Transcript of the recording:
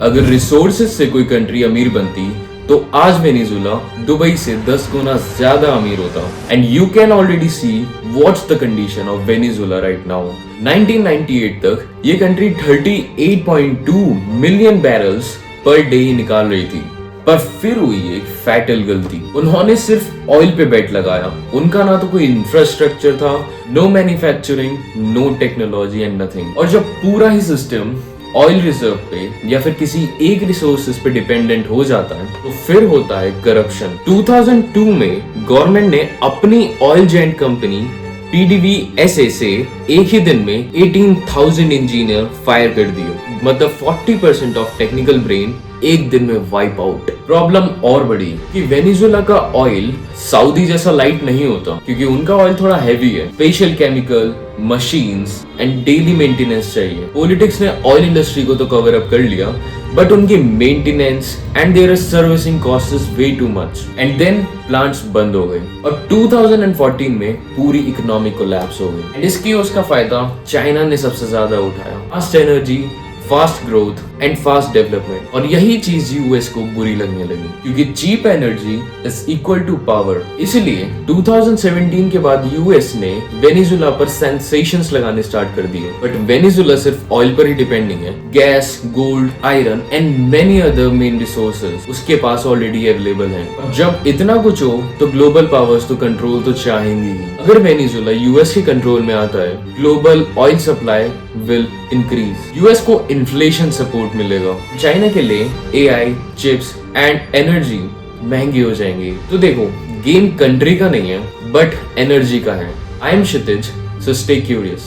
अगर रिसोर्सेज से कोई कंट्री अमीर बनती तो आज वेनेजुला दुबई से 10 गुना ज्यादा अमीर होता। And you can already see what's the condition of Venezuela right now. 1998 तक ये country 38.2 million barrels per day निकाल रही थी, पर फिर हुई एक फैटल गलती। उन्होंने सिर्फ ऑयल पे बेट लगाया। उनका ना तो कोई इंफ्रास्ट्रक्चर था, no manufacturing, no technology and nothing. और जब पूरा ही सिस्टम ऑयल रिजर्व पे या फिर किसी एक रिसोर्सेज पे डिपेंडेंट हो जाता है तो फिर होता है करप्शन। 2002 में गवर्नमेंट ने अपनी ऑयल जेंट कंपनी PDVSA से एक ही दिन में 18,000 इंजीनियर फायर कर दिए। मतलब 40% ऑफ टेक्निकल ब्रेन एक दिन में वाइप आउट। प्रॉब्लम और बड़ी कि वेनेजुला का ऑयल सऊदी जैसा लाइट नहीं होता, क्योंकि उनका ऑयल थोड़ा हैवी है। Special chemical, machines and daily maintenance चाहिए। पॉलिटिक्स ने ऑयल इंडस्ट्री को तो कवर अप कर लिया, बट उनकी maintenance and their servicing cost is way too much. And then plants बंद हो गए और 2014 में पूरी इकोनॉमी कोलैप्स हो गई। एंड इसकी उसका फायदा चाइना ने सबसे ज्यादा उठाया। Fast energy, fast growth and fast development. और यही चीज यूएस को बुरी लगने लगी, क्योंकि cheap energy is equal to power. इसलिए 2017 के बाद यूएस ने वेनेजुला पर सैंक्शंस लगाने स्टार्ट कर दिए। बट वेनेजुला सिर्फ ऑयल पर ही डिपेंड नहीं है। Gas, gold, iron and many other main resources उसके पास ऑलरेडी अवेलेबल हैं। जब इतना कुछ हो तो ग्लोबल पावर्स तो कंट्रोल तो चाहेंगी ही। अगर वेनेजुला यूएस के कंट्रोल में आता है, global oil supply will increase. US को इन्फ्लेशन सपोर्ट मिलेगा। चाइना के लिए AI, चिप्स एंड एनर्जी महंगी हो जाएंगी। तो देखो, गेम कंट्री का नहीं है बट एनर्जी का है। I am Kshitij, so stay curious.